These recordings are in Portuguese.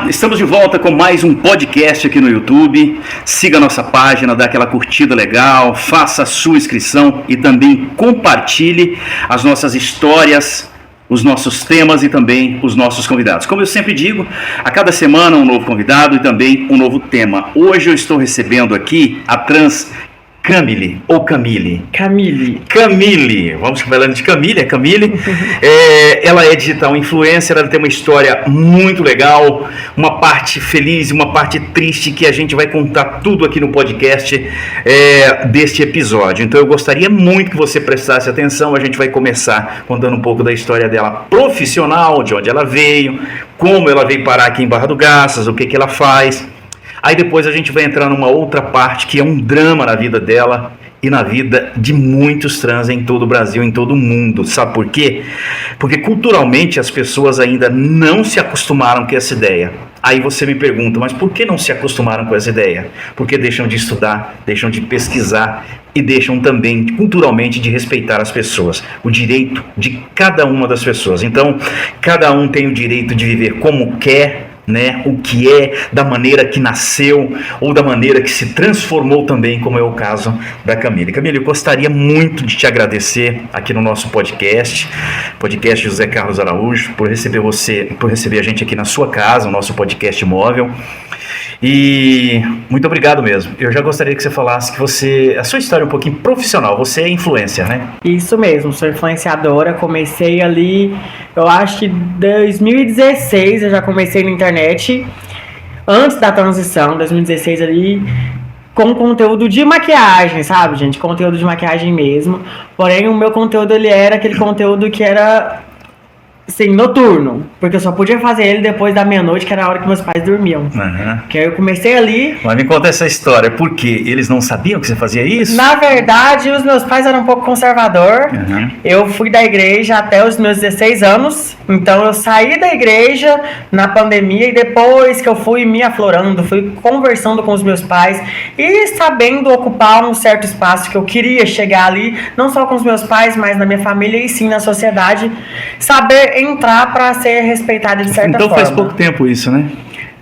estamos de volta com mais um podcast aqui no YouTube. Siga a nossa página, dá aquela curtida legal, faça a sua inscrição e também compartilhe as nossas histórias, os nossos temas e também os nossos convidados. Como eu sempre digo, a cada semana um novo convidado e também um novo tema. Hoje eu estou recebendo aqui a trans Camille, ou Camille? Camille, vamos chamar ela de Camille, ela é digital influencer, ela tem uma história muito legal, uma parte feliz e uma parte triste que a gente vai contar tudo aqui no podcast deste episódio. Então eu gostaria muito que você prestasse atenção. A gente vai começar contando um pouco da história dela profissional, de onde ela veio, como ela veio parar aqui em Barra do Garças, o que ela faz. Aí depois a gente vai entrar numa outra parte que é um drama na vida dela e na vida de muitos trans em todo o Brasil, em todo o mundo. Sabe por quê? Porque culturalmente as pessoas ainda não se acostumaram com essa ideia. Aí você me pergunta, mas por que não se acostumaram com essa ideia? Porque deixam de estudar, deixam de pesquisar e deixam também culturalmente de respeitar as pessoas, o direito de cada uma das pessoas. Então, cada um tem o direito de viver como quer, né, o que é, da maneira que nasceu ou da maneira que se transformou também, como é o caso da Camille. Camille, eu gostaria muito de te agradecer aqui no nosso podcast José Carlos Araújo, por receber a gente aqui na sua casa, o nosso podcast móvel. E muito obrigado mesmo. Eu já gostaria que você falasse a sua história um pouquinho profissional. Você é influencer, né? Isso mesmo, sou influenciadora. Comecei ali, eu acho que 2016 eu já comecei na internet. Antes da transição, 2016 ali, com conteúdo de maquiagem, sabe, gente? Conteúdo de maquiagem mesmo. Porém, o meu conteúdo ele era aquele conteúdo que era, assim, noturno, porque eu só podia fazer ele depois da meia-noite, que era a hora que meus pais dormiam. Uhum. Que aí eu comecei ali. Mas me conta essa história, por quê? Eles não sabiam que você fazia isso? Na verdade, os meus pais eram um pouco conservador. Uhum. Eu fui da igreja até os meus 16 anos, então eu saí da igreja na pandemia e depois que eu fui me aflorando, fui conversando com os meus pais e sabendo ocupar um certo espaço que eu queria chegar ali, não só com os meus pais, mas na minha família e sim na sociedade, saber entrar para ser respeitada de certa forma. Então faz pouco tempo isso, né?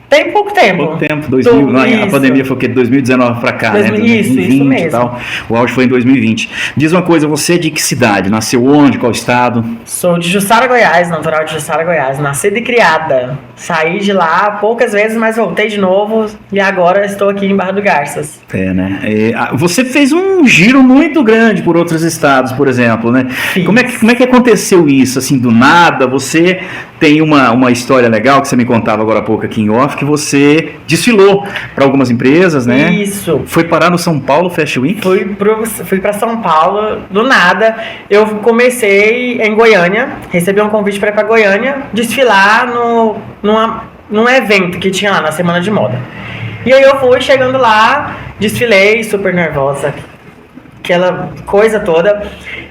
Tem pouco tempo. Pouco tempo, a pandemia foi o quê? De 2019 para cá, né? 2020 isso mesmo. E tal. O auge foi em 2020. Diz uma coisa, você é de que cidade? Nasceu onde? Qual estado? Sou de Jussara, Goiás, natural de Jussara, Goiás. Nascida e criada. Saí de lá poucas vezes, mas voltei de novo e agora estou aqui em Barra do Garças. Né? Você fez um giro muito grande por outros estados, por exemplo, né? Como é que aconteceu isso? Assim, do nada, você tem uma história legal que você me contava agora há pouco aqui em off, que você desfilou para algumas empresas, né? Isso. Foi parar no São Paulo Fashion Week? Fui para São Paulo, do nada. Eu comecei em Goiânia, recebi um convite para ir para Goiânia, desfilar num evento que tinha lá na Semana de Moda. E aí eu fui, chegando lá, desfilei, super nervosa, aquela coisa toda.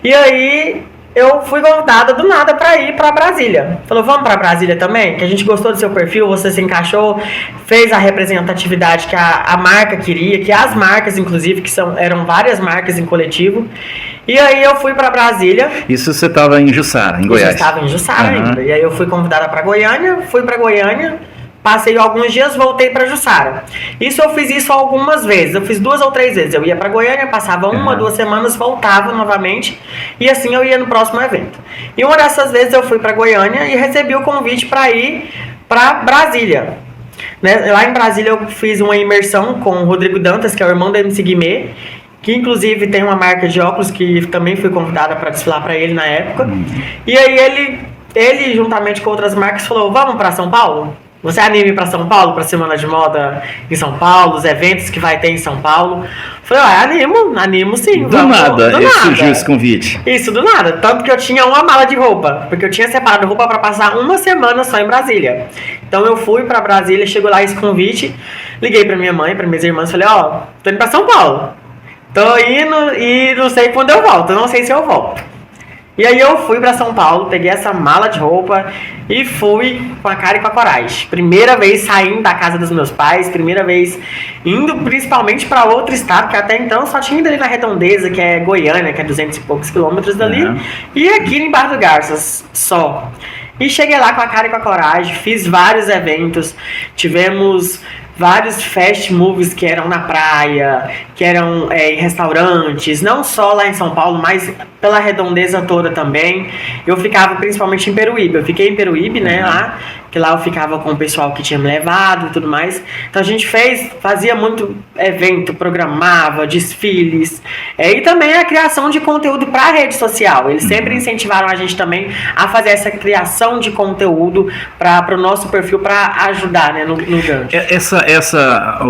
E aí eu fui convidada do nada para ir para Brasília. Falou, vamos para Brasília também? Que a gente gostou do seu perfil, você se encaixou, fez a representatividade que a marca queria, que as marcas, inclusive, eram várias marcas em coletivo. E aí eu fui para Brasília. Isso você estava em Jussara, em Goiás? Eu estava em Jussara ainda. E aí eu fui convidada para Goiânia, fui para Goiânia, passei alguns dias, voltei para Jussara. Eu fiz isso algumas vezes. Eu fiz 2 ou 3 vezes. Eu ia para Goiânia, passava 1, 2 semanas, voltava novamente. E assim eu ia no próximo evento. E uma dessas vezes eu fui para Goiânia e recebi o convite para ir para Brasília. Né? Lá em Brasília eu fiz uma imersão com o Rodrigo Dantas, que é o irmão da MC Guimê, que inclusive tem uma marca de óculos que também fui convidada para desfilar para ele na época. E aí ele juntamente com outras marcas falou, vamos para São Paulo? Você anime para São Paulo, para a Semana de Moda em São Paulo, os eventos que vai ter em São Paulo? Falei, animo sim. Do nada surgiu esse convite. Isso, do nada. Tanto que eu tinha uma mala de roupa, porque eu tinha separado roupa para passar uma semana só em Brasília. Então eu fui para Brasília, chegou lá esse convite, liguei para minha mãe, para minhas irmãs, falei, tô indo para São Paulo. Tô indo e não sei quando eu volto, não sei se eu volto. E aí eu fui pra São Paulo, peguei essa mala de roupa e fui com a cara e com a coragem. Primeira vez saindo da casa dos meus pais, primeira vez indo principalmente pra outro estado, que até então só tinha ido ali na Redondeza, que é Goiânia, que é 200 e poucos quilômetros dali, e aqui em Barra do Garças só. E cheguei lá com a cara e com a coragem, fiz vários eventos, tivemos vários fast movies que eram na praia, que eram em restaurantes, não só lá em São Paulo, mas pela redondeza toda também. Eu ficava principalmente em Peruíbe, eu fiquei em Peruíbe, né, lá, que lá eu ficava com o pessoal que tinha me levado e tudo mais. Então a gente fazia muito evento, programava, desfiles, e também a criação de conteúdo para a rede social. Eles sempre incentivaram a gente também a fazer essa criação de conteúdo para o nosso perfil, para ajudar, né, no gancho.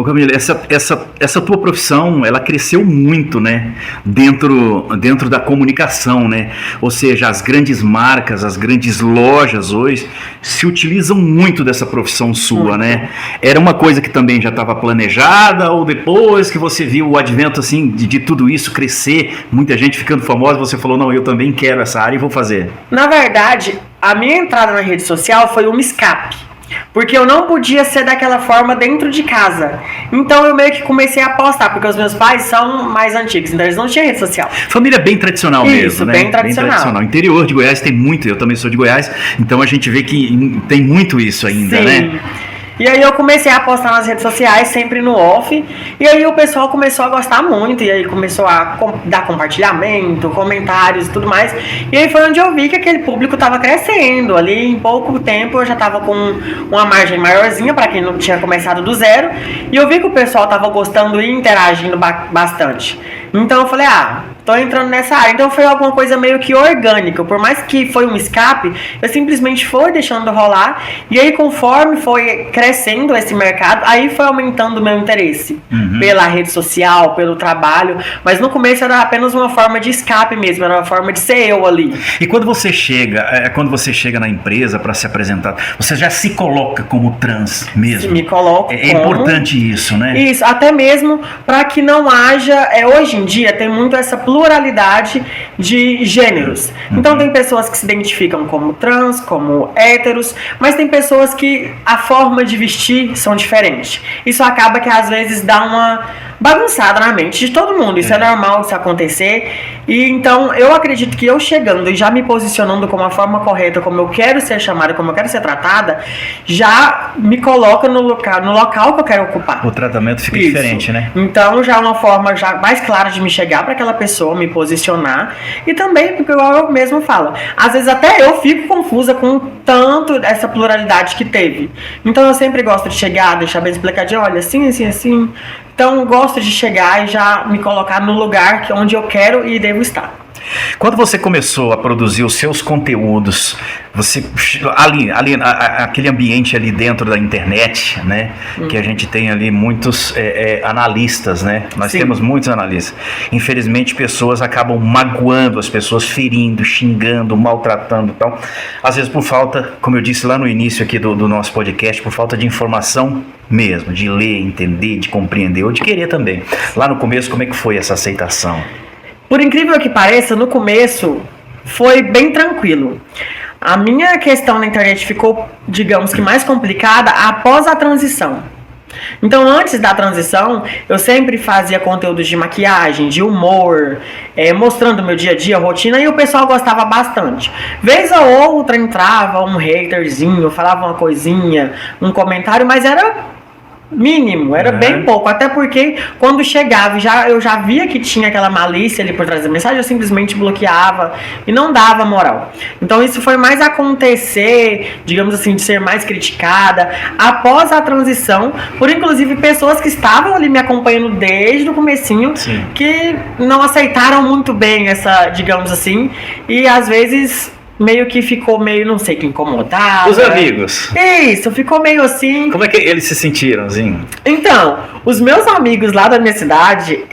Camila, essa tua profissão, ela cresceu muito, né, dentro da comunicação, né? Ou seja, as grandes marcas, as grandes lojas hoje se utilizam muito dessa profissão sua, né? Era uma coisa que também já estava planejada, ou depois que você viu o advento assim de tudo isso crescer, muita gente ficando famosa, você falou, não, eu também quero essa área e vou fazer? Na verdade, a minha entrada na rede social foi um escape. Porque eu não podia ser daquela forma dentro de casa. Então eu meio que comecei a postar, porque os meus pais são mais antigos, então eles não tinham rede social. Família bem tradicional mesmo, Isso, né? bem tradicional. Interior de Goiás tem muito, eu também sou de Goiás, então a gente vê que tem muito isso ainda, Sim. né? E aí eu comecei a postar nas redes sociais, sempre no off, e aí o pessoal começou a gostar muito, e aí começou a dar compartilhamento, comentários e tudo mais, e aí foi onde eu vi que aquele público estava crescendo. Ali em pouco tempo eu já estava com uma margem maiorzinha, para quem não tinha começado do zero, e eu vi que o pessoal estava gostando e interagindo bastante. Então eu falei, tô entrando nessa área. Então foi alguma coisa meio que orgânica. Por mais que foi um escape, eu simplesmente fui deixando rolar. E aí conforme foi crescendo esse mercado, aí foi aumentando o meu interesse pela rede social, pelo trabalho. Mas no começo era apenas uma forma de escape mesmo, era uma forma de ser eu ali. E quando você chega na empresa para se apresentar, você já se coloca como trans mesmo? Me coloco É importante isso, né? Isso, até mesmo para que não haja... hoje em dia tem muito essa pluralidade de gêneros. Então tem pessoas que se identificam como trans, como héteros, mas tem pessoas que a forma de vestir são diferentes. Isso acaba que às vezes dá uma bagunçada na mente de todo mundo. Isso é normal isso acontecer. E então eu acredito que eu chegando e já me posicionando como a forma correta, como eu quero ser chamada, como eu quero ser tratada, já me coloca no local que eu quero ocupar. O tratamento fica diferente, né? Então já é uma forma já mais clara de me chegar para aquela pessoa, me posicionar. E também, porque igual eu mesmo falo, às vezes até eu fico confusa com tanto essa pluralidade que teve. Então eu sempre gosto de chegar, deixar bem explicadinho, olha, assim, assim, assim. Então eu gosto de chegar e já me colocar no lugar onde eu quero e devo estar. Quando você começou a produzir os seus conteúdos, você aquele ambiente ali dentro da internet, né, que a gente tem ali muitos analistas, né? Nós Sim. temos muitos analistas. Infelizmente, pessoas acabam magoando as pessoas, ferindo, xingando, maltratando e tal. Às vezes por falta, como eu disse lá no início aqui do nosso podcast, por falta de informação mesmo, de ler, entender, de compreender ou de querer também. Lá no começo, como é que foi essa aceitação? Por incrível que pareça, no começo foi bem tranquilo. A minha questão na internet ficou, digamos que mais complicada após a transição. Então, antes da transição, eu sempre fazia conteúdos de maquiagem, de humor, mostrando meu dia a dia, rotina, e o pessoal gostava bastante. Vez ou outra entrava um haterzinho, falava uma coisinha, um comentário, mas era mínimo, era bem pouco, até porque quando chegava eu já via que tinha aquela malícia ali por trás da mensagem, eu simplesmente bloqueava e não dava moral. Então isso foi mais acontecer, digamos assim, de ser mais criticada após a transição, por inclusive pessoas que estavam ali me acompanhando desde o comecinho, Sim. que não aceitaram muito bem essa, digamos assim, e às vezes meio que ficou meio, não sei, que incomodado. Os amigos. Isso, ficou meio assim. Como é que eles se sentiram, assim? Então, os meus amigos lá da minha cidade,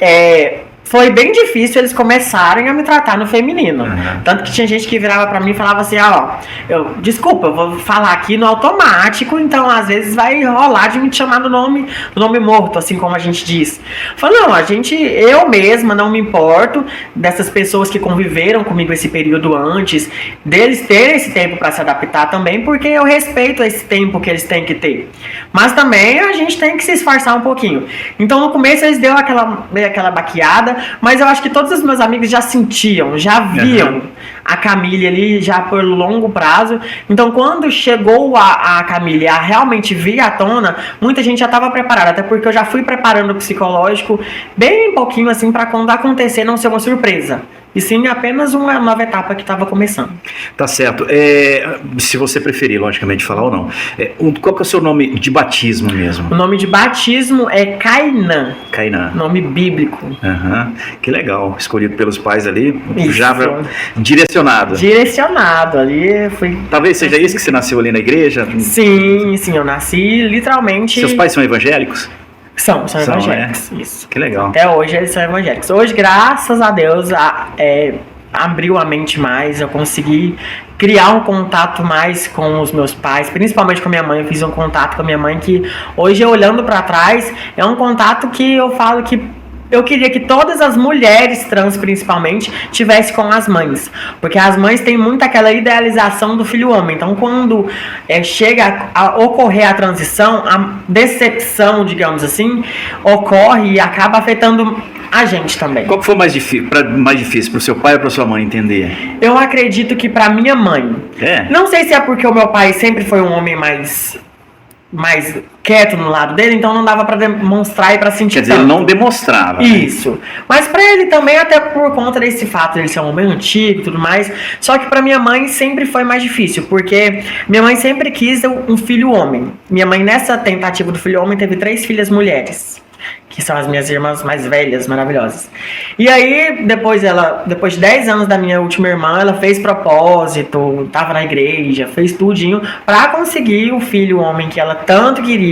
foi bem difícil eles começarem a me tratar no feminino. Tanto que tinha gente que virava pra mim e falava assim, desculpa, eu vou falar aqui no automático, então às vezes vai rolar de me chamar do nome morto, assim como a gente diz. Falei, não, eu mesma não me importo dessas pessoas que conviveram comigo esse período antes, deles terem esse tempo pra se adaptar também, porque eu respeito esse tempo que eles têm que ter. Mas também a gente tem que se esforçar um pouquinho. Então no começo eles deu aquela baqueada, mas eu acho que todos os meus amigos já sentiam, já viam a Camille ali já por longo prazo. Então, quando chegou a Camille a realmente vir à tona, muita gente já estava preparada, até porque eu já fui preparando o psicológico bem pouquinho assim para quando acontecer não ser uma surpresa. E sim, apenas uma nova etapa que estava começando. Tá certo. Se você preferir, logicamente, falar ou não. Qual que é o seu nome de batismo mesmo? O nome de batismo é Kainan. Kainan. Nome bíblico. Que legal. Escolhido pelos pais ali. Isso. Já direcionado. Direcionado. Ali foi... Talvez seja isso que você nasceu ali na igreja? Sim, eu nasci literalmente... Seus pais são evangélicos? São evangélicos, isso. Que legal. Até hoje eles são evangélicos. Hoje, graças a Deus, abriu a mente mais, eu consegui criar um contato mais com os meus pais, principalmente com a minha mãe. Eu fiz um contato com a minha mãe que hoje, olhando pra trás, é um contato que eu falo que eu queria que todas as mulheres trans, principalmente, tivessem com as mães. Porque as mães têm muito aquela idealização do filho homem. Então, quando chega a ocorrer a transição, a decepção, digamos assim, ocorre e acaba afetando a gente também. Qual que foi mais difícil para o seu pai ou para sua mãe entender? Eu acredito que para minha mãe. Não sei se é porque o meu pai sempre foi um homem mais quieto no lado dele, então não dava pra demonstrar e pra sentir. Quer dizer, ele não demonstrava. Isso. Mas pra ele também, até por conta desse fato de ele ser um homem antigo e tudo mais. Só que pra minha mãe sempre foi mais difícil, porque minha mãe sempre quis um filho homem. Minha mãe, nessa tentativa do filho homem, teve 3 filhas mulheres, que são as minhas irmãs mais velhas, maravilhosas. E aí, depois de 10 anos da minha última irmã, ela fez propósito, tava na igreja, fez tudinho pra conseguir o filho homem que ela tanto queria.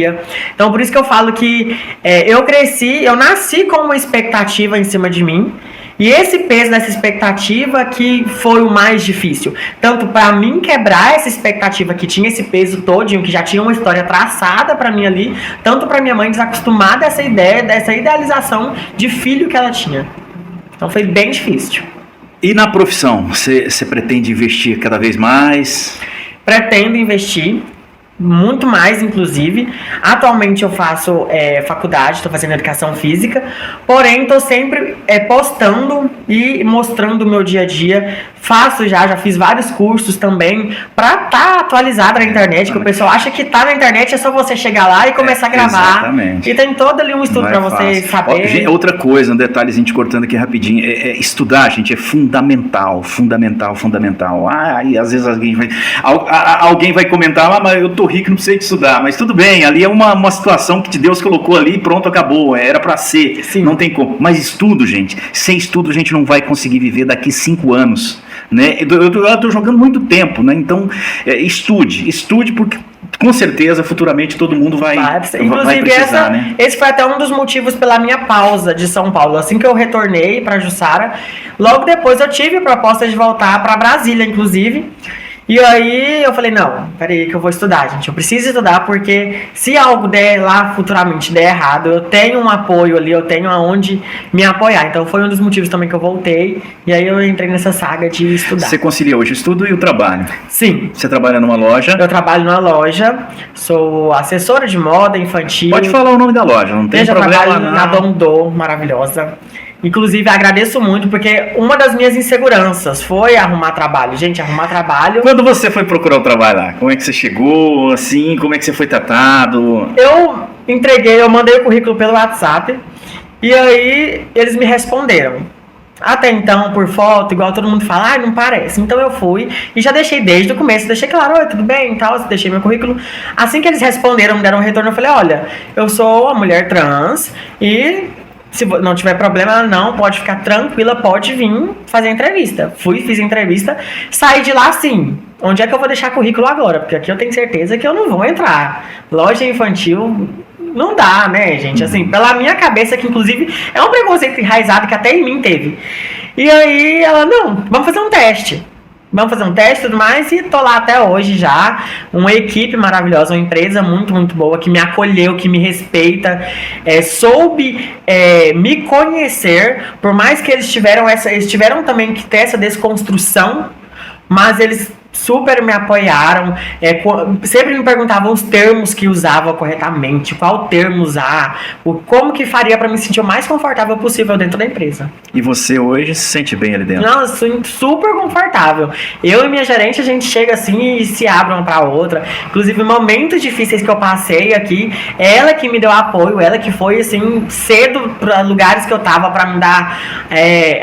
Então, por isso que eu falo que eu nasci com uma expectativa em cima de mim. E esse peso dessa expectativa que foi o mais difícil. Tanto para mim quebrar essa expectativa que tinha esse peso todinho, que já tinha uma história traçada para mim ali, tanto para minha mãe desacostumar dessa ideia, dessa idealização de filho que ela tinha. Então foi bem difícil. E na profissão, você pretende investir cada vez mais? Pretendo investir. Muito mais, inclusive. Atualmente eu faço faculdade, estou fazendo educação física, porém estou sempre postando e mostrando o meu dia a dia. Já fiz vários cursos também para estar atualizado na internet, que o pessoal acha que tá na internet é só você chegar lá e começar a gravar. Exatamente. E tem todo ali um estudo para você saber. Outra coisa, um detalhezinho te cortando aqui rapidinho, estudar, gente, é fundamental. E às vezes alguém vai comentar, mas eu tô rico, não precisei de estudar, mas tudo bem, ali é uma situação que Deus colocou ali e pronto, acabou, era pra ser. Sim. Não tem como. Mas estudo, gente, sem estudo a gente não vai conseguir viver daqui 5 anos, né? Eu tô jogando muito tempo, né? Então, estude porque com certeza, futuramente, todo mundo vai precisar, né? Esse foi até um dos motivos pela minha pausa de São Paulo. Assim que eu retornei para Jussara, logo depois eu tive a proposta de voltar para Brasília, inclusive. E aí eu falei, não, peraí que eu vou estudar, gente. Eu preciso estudar porque se algo der lá futuramente der errado, eu tenho um apoio ali, eu tenho aonde me apoiar. Então foi um dos motivos também que eu voltei. E aí eu entrei nessa saga de estudar. Você concilia hoje o estudo e o trabalho? Sim. Você trabalha numa loja? Eu trabalho numa loja, sou assessora de moda infantil. Pode falar o nome da loja, não tem problema. Eu trabalho na Dondô, maravilhosa. Inclusive, agradeço muito, porque uma das minhas inseguranças foi arrumar trabalho. Gente, arrumar trabalho... Quando você foi procurar o trabalho lá, como é que você chegou, assim, como é que você foi tratado? Eu mandei o currículo pelo WhatsApp, e aí eles me responderam. Até então, por foto, igual todo mundo fala, não parece. Então eu fui e já deixei desde o começo, deixei claro, oi, tudo bem e tal, deixei meu currículo. Assim que eles responderam, me deram um retorno, eu falei, olha, eu sou uma mulher trans e... se não tiver problema, não, pode ficar tranquila, pode vir fazer entrevista. Fiz entrevista, saí de lá assim, onde é que eu vou deixar currículo agora? Porque aqui eu tenho certeza que eu não vou entrar. Loja infantil, não dá, né, gente? Assim, pela minha cabeça, que inclusive é um preconceito enraizado que até em mim teve. E aí ela, não, vamos fazer um teste. Vamos fazer um teste e tudo mais, e tô lá até hoje já, uma equipe maravilhosa, uma empresa muito, muito boa, que me acolheu, que me respeita, soube me conhecer, por mais que eles tiveram também que ter essa desconstrução, Mas eles super me apoiaram, sempre me perguntavam os termos que usava corretamente, qual termo usar, como que faria para me sentir o mais confortável possível dentro da empresa. E você hoje se sente bem ali dentro? Não, super confortável. Eu e minha gerente, a gente chega assim e se abre uma pra outra. Inclusive, momentos difíceis que eu passei aqui, ela que me deu apoio, ela que foi assim, cedo para lugares que eu tava para me dar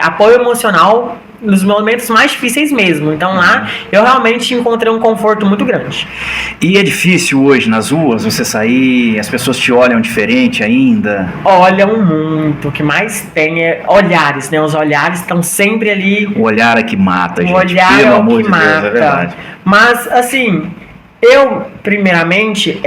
apoio emocional nos momentos mais difíceis mesmo. Então lá eu realmente encontrei um conforto muito grande. E é difícil hoje nas ruas você sair, as pessoas te olham diferente ainda? Olham muito, o que mais tem é olhares, né? Os olhares estão sempre ali. O olhar é que mata, gente. O olhar pelo é o amor que de mata. Deus, é verdade. Mas assim, eu primeiramente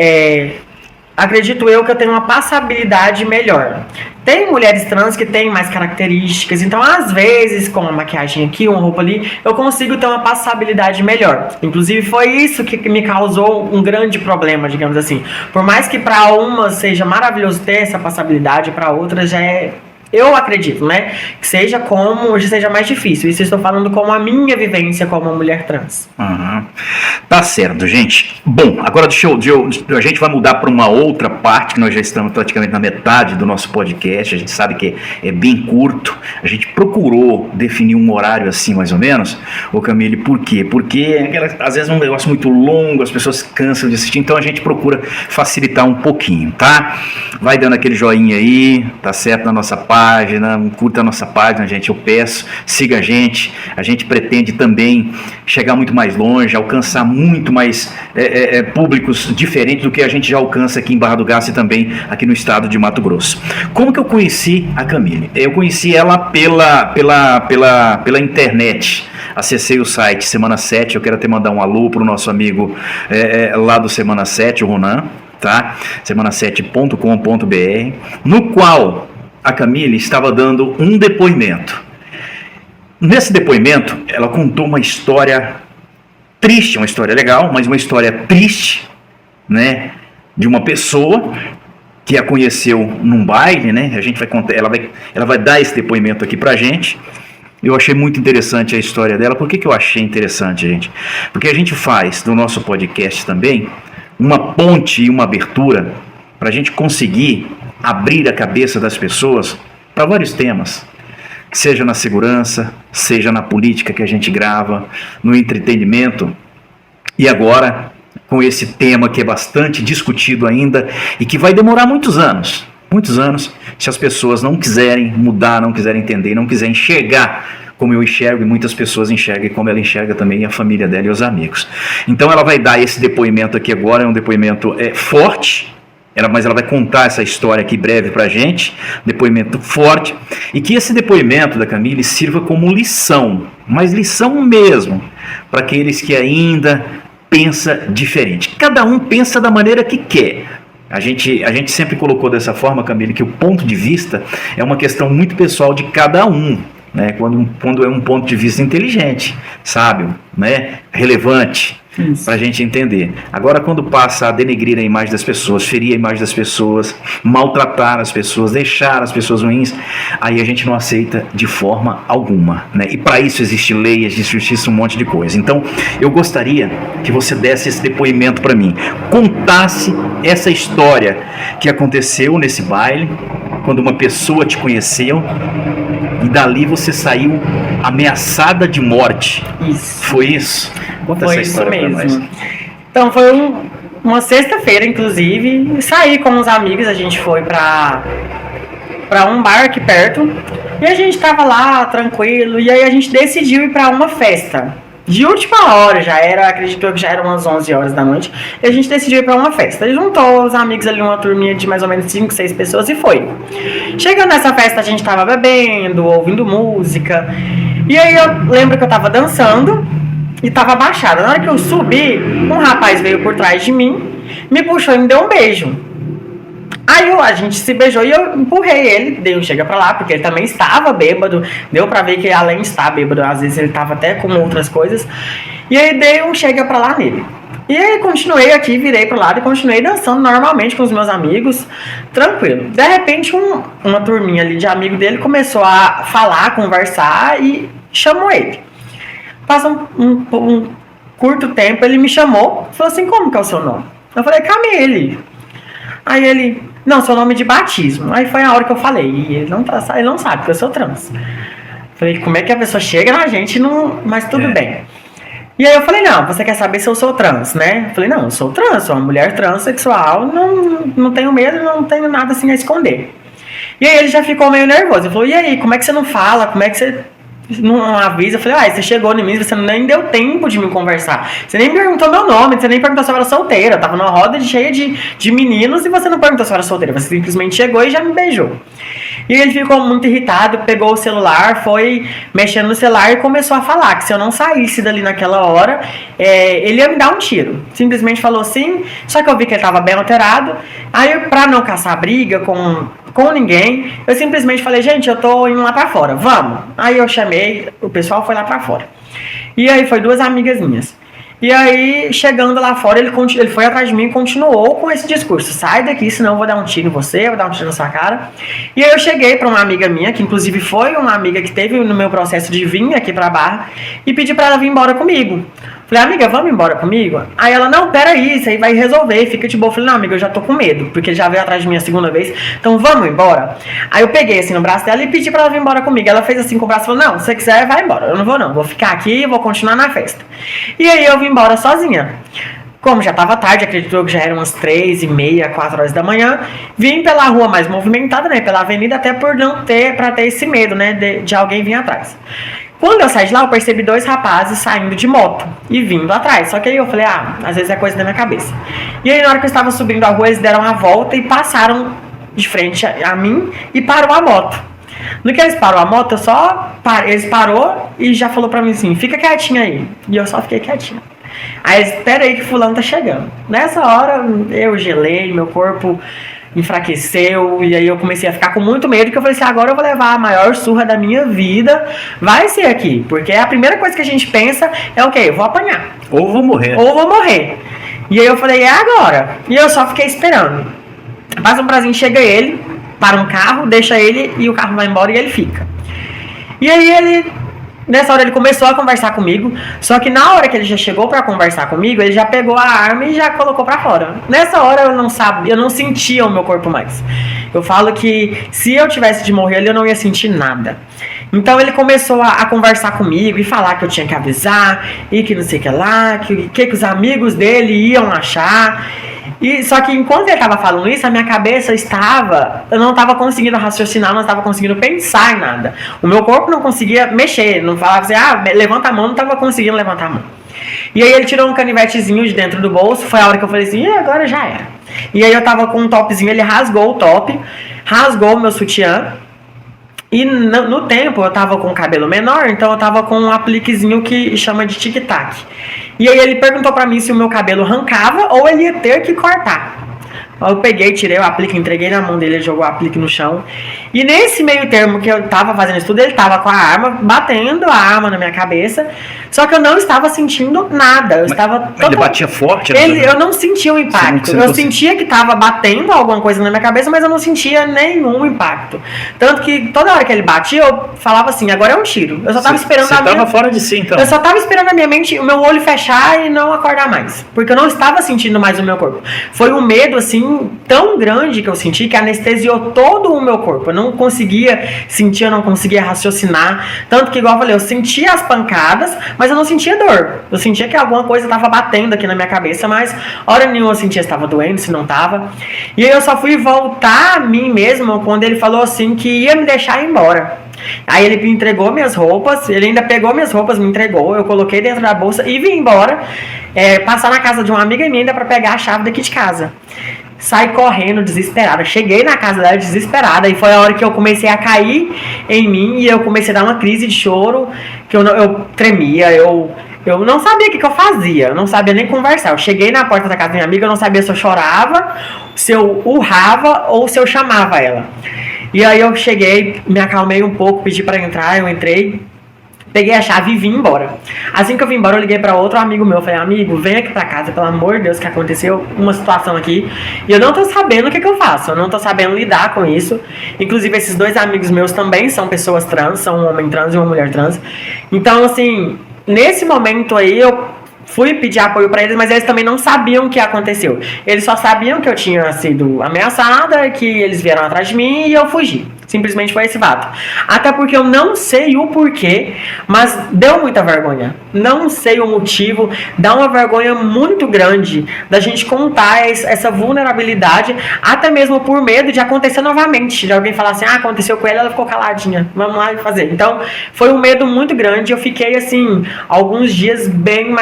acredito eu que eu tenho uma passabilidade melhor. Tem mulheres trans que têm mais características, então às vezes com uma maquiagem aqui, uma roupa ali, eu consigo ter uma passabilidade melhor. Inclusive foi isso que me causou um grande problema, digamos assim. Por mais que para umas seja maravilhoso ter essa passabilidade, para outras já é... Eu acredito, né? Que seja mais difícil. Isso eu estou falando como a minha vivência como uma mulher trans. Uhum. Tá certo, gente. Bom, agora a gente vai mudar para uma outra parte, que nós já estamos praticamente na metade do nosso podcast. A gente sabe que é bem curto. A gente procurou definir um horário assim, mais ou menos. Ô Camille, por quê? Porque às vezes é um negócio muito longo, as pessoas cansam de assistir, então a gente procura facilitar um pouquinho, tá? Vai dando aquele joinha aí, tá certo, na nossa página, curta a nossa página, gente, eu peço, siga a gente pretende também chegar muito mais longe, alcançar muito mais públicos diferentes do que a gente já alcança aqui em Barra do Garça e também aqui no estado de Mato Grosso. Como que eu conheci a Camille? Eu conheci ela pela internet. Acessei o site Semana 7, eu quero até mandar um alô pro nosso amigo lá do Semana 7, o Ronan, tá? semana7.com.br, no qual a Camille estava dando um depoimento. Nesse depoimento, ela contou uma história triste, uma história legal, mas uma história triste, né, de uma pessoa que a conheceu num baile, né? A gente vai contar, ela vai dar esse depoimento aqui pra gente. Eu achei muito interessante a história dela. Por que eu achei interessante, gente? Porque a gente faz no nosso podcast também uma ponte e uma abertura para a gente conseguir abrir a cabeça das pessoas para vários temas, seja na segurança, seja na política que a gente grava, no entretenimento, e agora com esse tema que é bastante discutido ainda e que vai demorar muitos anos, se as pessoas não quiserem mudar, não quiserem entender, não quiserem enxergar como eu enxergo e muitas pessoas enxergam, e como ela enxerga também a família dela e os amigos. Então ela vai dar esse depoimento aqui agora, é um depoimento forte, mas ela vai contar essa história aqui breve pra gente, depoimento forte, e que esse depoimento da Camille sirva como lição, mas lição mesmo, para aqueles que ainda pensam diferente. Cada um pensa da maneira que quer. A gente sempre colocou dessa forma, Camille, que o ponto de vista é uma questão muito pessoal de cada um, né? Quando é um ponto de vista inteligente, sábio, né? Relevante, para a gente entender. Agora, quando passa a denegrir a imagem das pessoas, ferir a imagem das pessoas, maltratar as pessoas, deixar as pessoas ruins, aí a gente não aceita de forma alguma, né? E para isso existe lei, existe justiça, um monte de coisa. Então, eu gostaria que você desse esse depoimento para mim, contasse essa história que aconteceu nesse baile, quando uma pessoa te conheceu e dali você saiu ameaçada de morte. Isso. Foi isso? Conta foi essa história isso mesmo. pra nós. Então foi uma sexta-feira, inclusive, saí com uns amigos, a gente foi pra um bar aqui perto, e a gente tava lá, tranquilo, e aí a gente decidiu ir pra uma festa. De última hora, acreditou que já eram umas 11 horas da noite, e a gente decidiu ir pra uma festa. E juntou os amigos ali, uma turminha de mais ou menos 5, 6 pessoas, e foi. Chegando nessa festa, a gente tava bebendo, ouvindo música, e aí eu lembro que eu tava dançando, e tava abaixada. Na hora que eu subi, um rapaz veio por trás de mim, me puxou e me deu um beijo. Aí a gente se beijou e eu empurrei ele, dei um chega pra lá, porque ele também estava bêbado. Deu pra ver que além de estar bêbado, às vezes ele tava até com outras coisas. E aí dei um chega pra lá nele. E aí continuei aqui, virei pro lado e continuei dançando normalmente com os meus amigos, tranquilo. De repente uma turminha ali de amigo dele começou a falar, conversar e chamou ele. Passa um curto tempo, ele me chamou, falou assim, como que é o seu nome? Eu falei, Camille. Aí ele, não, seu nome de batismo. Aí foi a hora que eu falei, e ele não sabe que eu sou trans. Falei, como é que a pessoa chega na gente, não, mas tudo bem. E aí eu falei, não, você quer saber se eu sou trans, né? Eu falei, não, eu sou trans, sou uma mulher transexual, não tenho medo, não tenho nada assim a esconder. E aí ele já ficou meio nervoso, ele falou, e aí, como é que você não fala, como é que você não avisa? Eu falei, você chegou em mim, você nem deu tempo de me conversar, você nem me perguntou meu nome, você nem perguntou se eu era solteira, eu tava numa roda cheia de meninos e você não perguntou se eu era solteira, você simplesmente chegou e já me beijou. E ele ficou muito irritado, pegou o celular, foi mexendo no celular e começou a falar que se eu não saísse dali naquela hora, ele ia me dar um tiro. Simplesmente falou assim, só que eu vi que ele estava bem alterado. Aí, pra não caçar briga com ninguém, eu simplesmente falei, gente, eu tô indo lá pra fora, vamos. Aí eu chamei, o pessoal foi lá pra fora. E aí foi 2 amigas minhas. E aí, chegando lá fora, ele foi atrás de mim e continuou com esse discurso. Sai daqui, senão eu vou dar um tiro em você, eu vou dar um tiro na sua cara. E aí eu cheguei pra uma amiga minha, que inclusive foi uma amiga que teve no meu processo de vir aqui pra Barra, e pedi pra ela vir embora comigo. Falei, amiga, vamos embora comigo? Aí ela, não, peraí, isso aí vai resolver, fica de boa. Falei, não, amiga, eu já tô com medo, porque ele já veio atrás de mim a segunda vez, então vamos embora? Aí eu peguei assim no braço dela e pedi pra ela vir embora comigo. Ela fez assim com o braço e falou, não, se você quiser, vai embora. Eu não vou não, vou ficar aqui e vou continuar na festa. E aí eu vim embora sozinha. Como já estava tarde, acreditou que já eram umas 3h30, 4 horas da manhã, vim pela rua mais movimentada, né, pela avenida, até por não ter, pra ter esse medo, né, de alguém vir atrás. Quando eu saí de lá, eu percebi 2 rapazes saindo de moto e vindo atrás. Só que aí eu falei, às vezes é coisa da minha cabeça. E aí na hora que eu estava subindo a rua, eles deram a volta e passaram de frente a mim e parou a moto. No que eles parou a moto, eles parou e já falou pra mim assim, fica quietinha aí. E eu só fiquei quietinha. Aí, espera aí que fulano tá chegando. Nessa hora, eu gelei, meu corpo enfraqueceu, e aí eu comecei a ficar com muito medo, que eu falei assim, agora eu vou levar a maior surra da minha vida, vai ser aqui, porque a primeira coisa que a gente pensa é o quê? Eu vou apanhar. Ou vou morrer. E aí eu falei, é agora. E eu só fiquei esperando. Passa um prazinho, chega ele, para um carro, deixa ele, e o carro vai embora e ele fica. E aí nessa hora ele começou a conversar comigo, só que na hora que ele já chegou pra conversar comigo, ele já pegou a arma e já colocou pra fora. Nessa hora eu não sentia o meu corpo mais. Eu falo que se eu tivesse de morrer ali, eu não ia sentir nada. Então ele começou a conversar comigo e falar que eu tinha que avisar, e que não sei o que lá, que os amigos dele iam achar. E, só que enquanto ele estava falando isso, a minha cabeça eu não estava conseguindo raciocinar, não estava conseguindo pensar em nada. O meu corpo não conseguia mexer, não falava assim, levanta a mão, não estava conseguindo levantar a mão. E aí ele tirou um canivetezinho de dentro do bolso, foi a hora que eu falei assim, agora já era. E aí eu tava com um topzinho, ele rasgou o top, rasgou o meu sutiã. E no tempo eu tava com o cabelo menor, então eu tava com um apliquezinho que chama de tic-tac. E aí ele perguntou pra mim se o meu cabelo arrancava ou ele ia ter que cortar. Eu peguei, tirei o aplique, entreguei na mão dele, ele jogou o aplique no chão. E nesse meio termo que eu tava fazendo isso tudo, ele tava com a arma, batendo a arma na minha cabeça. Só que eu não estava sentindo nada. Ele batia forte? Eu não sentia o impacto. Eu sentia que tava batendo alguma coisa na minha cabeça, mas eu não sentia nenhum impacto. Tanto que toda hora que ele batia, eu falava assim, agora é um tiro. Eu só tava esperando Você tava fora de si, então? Eu só tava esperando a minha mente, o meu olho fechar e não acordar mais. Porque eu não estava sentindo mais o meu corpo. Foi um medo, assim, tão grande que eu senti que anestesiou todo o meu corpo. Eu não conseguia sentir, eu não conseguia raciocinar. Tanto que, igual eu falei, eu sentia as pancadas, mas eu não sentia dor. Eu sentia que alguma coisa estava batendo aqui na minha cabeça, mas hora nenhuma eu sentia se estava doendo, se não estava. E aí eu só fui voltar a mim mesmo quando ele falou assim que ia me deixar ir embora. Aí ele me entregou minhas roupas, ele ainda pegou minhas roupas, me entregou, eu coloquei dentro da bolsa e vim embora, passar na casa de uma amiga minha ainda para pegar a chave daqui de casa. Saí correndo, desesperada. Cheguei na casa dela desesperada. E foi a hora que eu comecei a cair em mim. E eu comecei a dar uma crise de choro. Que eu tremia. Eu não sabia o que eu fazia. Eu não sabia nem conversar. Eu cheguei na porta da casa da minha amiga. Eu não sabia se eu chorava, se eu urrava ou se eu chamava ela. E aí eu cheguei, me acalmei um pouco, pedi pra entrar. Eu entrei. Peguei a chave e vim embora. Assim que eu vim embora, eu liguei pra outro amigo meu. Falei, amigo, vem aqui pra casa, pelo amor de Deus, que aconteceu uma situação aqui. E eu não tô sabendo o que eu faço. Eu não tô sabendo lidar com isso. Inclusive, esses 2 amigos meus também são pessoas trans. São um homem trans e uma mulher trans. Então, assim, nesse momento aí, eu fui pedir apoio pra eles, mas eles também não sabiam o que aconteceu. Eles só sabiam que eu tinha sido ameaçada, que eles vieram atrás de mim e eu fugi. Simplesmente foi esse fato. Até porque eu não sei o porquê, mas deu muita vergonha. Não sei o motivo, dá uma vergonha muito grande da gente contar essa vulnerabilidade, até mesmo por medo de acontecer novamente. De alguém falar assim, aconteceu com ela ficou caladinha, vamos lá fazer. Então, foi um medo muito grande. Eu fiquei, assim, alguns dias bem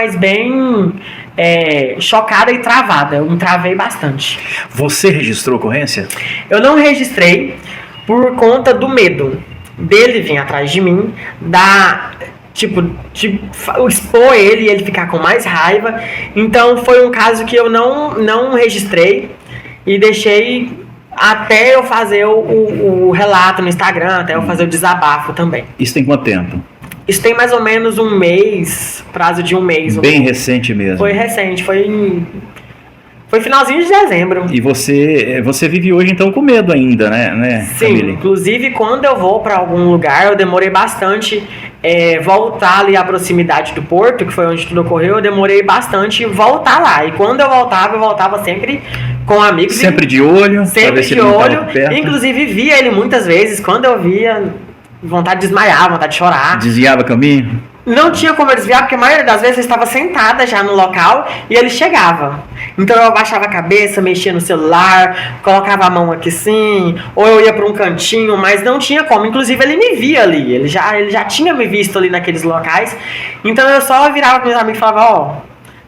chocada e travada. Eu me travei bastante. Você registrou ocorrência? Eu não registrei por conta do medo dele vir atrás de mim, de expor ele e ele ficar com mais raiva. Então foi um caso que eu não registrei e deixei até eu fazer o relato no Instagram, até eu fazer o desabafo também. Isso tem quanto tempo? Isso tem mais ou menos um mês, prazo de um mês. Bem recente mesmo. Foi recente, foi finalzinho de dezembro. E você vive hoje então com medo ainda, né? Sim, Camille? Inclusive quando eu vou para algum lugar, eu demorei bastante voltar ali à proximidade do porto, que foi onde tudo ocorreu, eu demorei bastante voltar lá. E quando eu voltava sempre com amigos. Sempre de olho? Sempre de olho. Inclusive via ele muitas vezes, quando eu via, vontade de desmaiar, vontade de chorar. Desviava caminho? Não tinha como eu desviar, porque a maioria das vezes eu estava sentada já no local e ele chegava. Então eu abaixava a cabeça, mexia no celular, colocava a mão aqui assim, ou eu ia para um cantinho, mas não tinha como. Inclusive ele me via ali, ele já tinha me visto ali naqueles locais. Então eu só virava para meus amigos e falava,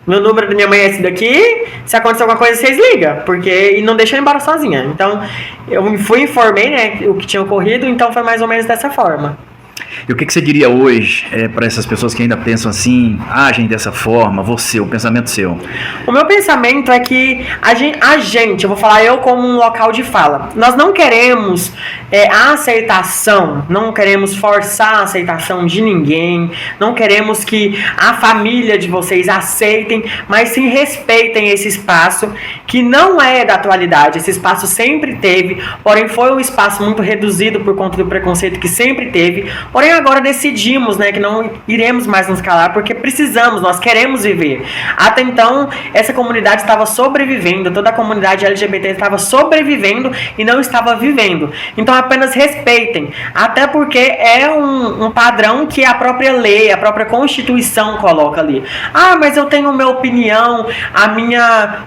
meu número da minha mãe é esse daqui, se acontecer alguma coisa vocês ligam, e não deixa eu ir embora sozinha. Então eu informei, né, o que tinha ocorrido, então foi mais ou menos dessa forma. E o que você diria hoje para essas pessoas que ainda pensam assim, agem dessa forma, o pensamento seu? O meu pensamento é que a gente, eu vou falar eu como um local de fala, nós não queremos a aceitação, não queremos forçar a aceitação de ninguém, não queremos que a família de vocês aceitem, mas sim respeitem esse espaço que não é da atualidade, esse espaço sempre teve, porém foi um espaço muito reduzido por conta do preconceito que sempre teve. Porém, agora decidimos, né, que não iremos mais nos calar, porque precisamos, nós queremos viver. Até então, essa comunidade estava sobrevivendo, toda a comunidade LGBT estava sobrevivendo e não estava vivendo. Então, apenas respeitem, até porque é um padrão que a própria lei, a própria Constituição coloca ali. Mas eu tenho minha opinião,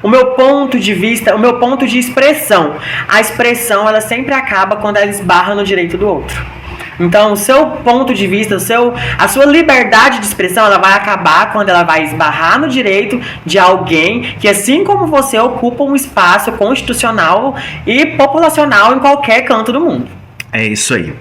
o meu ponto de vista, o meu ponto de expressão. A expressão, ela sempre acaba quando ela esbarra no direito do outro. Então, o seu ponto de vista, a sua liberdade de expressão, ela vai acabar quando ela vai esbarrar no direito de alguém que, assim como você, ocupa um espaço constitucional e populacional em qualquer canto do mundo. É isso aí.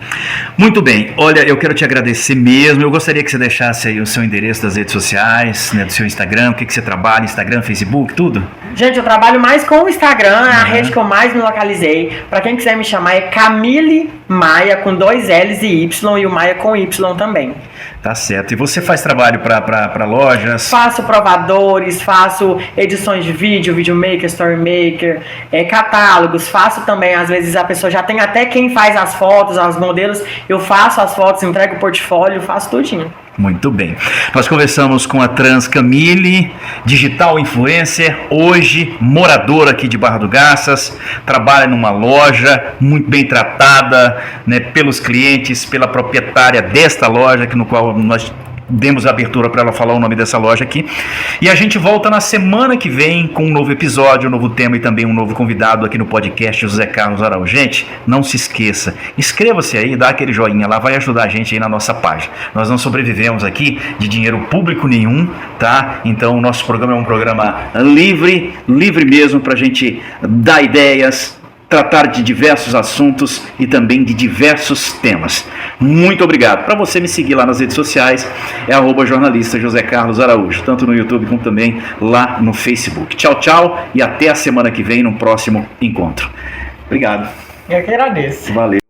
Muito bem. Olha, eu quero te agradecer mesmo. Eu gostaria que você deixasse aí o seu endereço das redes sociais, né, do seu Instagram, o que você trabalha, Instagram, Facebook, tudo. Gente, eu trabalho mais com o Instagram, a rede que eu mais me localizei. Pra quem quiser me chamar é Camille Maia, com 2 L's e Y, e o Maia com Y também. Tá certo. E você faz trabalho para lojas? Faço provadores, faço edições de vídeo, videomaker, storymaker, catálogos. Faço também, às vezes a pessoa já tem até quem faz as fotos, os modelos. Eu faço as fotos, entrego o portfólio, faço tudinho. Muito bem. Nós conversamos com a trans Camille, digital influencer, hoje moradora aqui de Barra do Garças, trabalha numa loja muito bem tratada, né, pelos clientes, pela proprietária desta loja, no qual nós demos a abertura para ela falar o nome dessa loja aqui. E a gente volta na semana que vem com um novo episódio, um novo tema e também um novo convidado aqui no podcast José Carlos Araújo. Gente, não se esqueça, inscreva-se aí, dá aquele joinha lá, vai ajudar a gente aí na nossa página. Nós não sobrevivemos aqui de dinheiro público nenhum, tá? Então o nosso programa é um programa livre mesmo pra gente dar ideias, tratar de diversos assuntos e também de diversos temas. Muito obrigado. Para você me seguir lá nas redes sociais, é @jornalista José Carlos Araújo, tanto no YouTube como também lá no Facebook. Tchau, tchau e até a semana que vem no próximo encontro. Obrigado. Eu que agradeço. Valeu.